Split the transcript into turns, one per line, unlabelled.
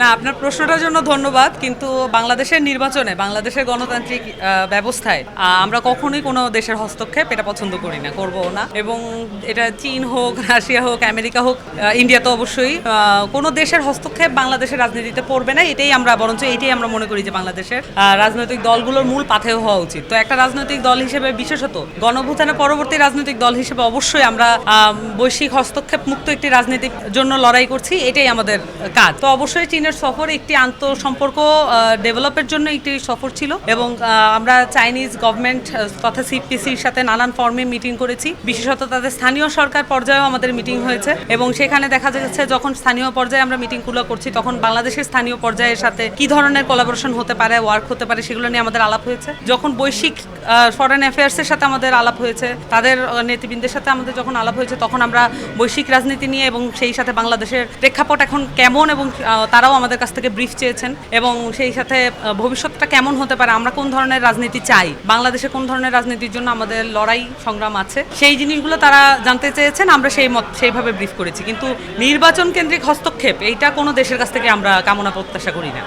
না, আপনার প্রশ্নটার জন্য ধন্যবাদ, কিন্তু বাংলাদেশের নির্বাচনে, বাংলাদেশের গণতান্ত্রিক ব্যবস্থায় আমরা কখনোই কোনো দেশের হস্তক্ষেপ এটা পছন্দ করি না, করবো না। এবং এটা চীন হোক, রাশিয়া হোক, আমেরিকা হোক, ইন্ডিয়া তো অবশ্যই, কোনো দেশের হস্তক্ষেপ বাংলাদেশের রাজনীতিতে পড়বে না। এটাই আমরা, বরঞ্চ এটাই আমরা মনে করি যে বাংলাদেশের রাজনৈতিক দলগুলোর মূল পাথেয় হওয়া উচিত। তো একটা রাজনৈতিক দল হিসেবে, বিশেষত গণঅভ্যুত্থানের পরবর্তী রাজনৈতিক দল হিসেবে অবশ্যই আমরা বৈশ্বিক হস্তক্ষেপ মুক্ত একটি রাজনীতির জন্য লড়াই করছি, এটাই আমাদের কাজ। তো অবশ্যই চীনের সফর একটি আন্তঃসম্পর্ক ডেভেলপের জন্য একটি সফর ছিল, এবং আমরা চাইনিজ গভর্নমেন্ট তথা সিপিসির সাথে নানান ফর্মে মিটিং করেছি। বিশেষত তাদের স্থানীয় সরকার পর্যায়েও আমাদের মিটিং হয়েছে, এবং সেখানে দেখা যাচ্ছে যখন স্থানীয় পর্যায়ে আমরা মিটিংগুলো করছি, তখন বাংলাদেশের স্থানীয় পর্যায়ের সাথে কি ধরনের কোলাবোরেশন হতে পারে, ওয়ার্ক হতে পারে, সেগুলো নিয়ে আমাদের আলাপ হয়েছে। যখন বৈশ্বিক ফরেন অ্যাফেয়ার্সের সাথে আমাদের আলাপ হয়েছে, তাদের নেতৃবৃন্দের সাথে আমাদের যখন আলাপ হয়েছে, তখন আমরা বৈশ্বিক রাজনীতি নিয়ে এবং সেই সাথে বাংলাদেশের প্রেক্ষাপট এখন কেমন, এবং তারাও আমাদের কাছ থেকে ব্রিফ চেয়েছেন, এবং সেই সাথে ভবিষ্যৎটা কেমন হতে পারে, আমরা কোন ধরনের রাজনীতি চাই, বাংলাদেশে কোন ধরনের রাজনীতির জন্য আমাদের লড়াই সংগ্রাম আছে, সেই জিনিসগুলো তারা জানতে চেয়েছেন। আমরা সেইভাবে ব্রিফ করেছি, কিন্তু নির্বাচন কেন্দ্রিক হস্তক্ষেপ এইটা কোনো দেশের কাছ থেকে আমরা কামনা প্রত্যাশা করি না।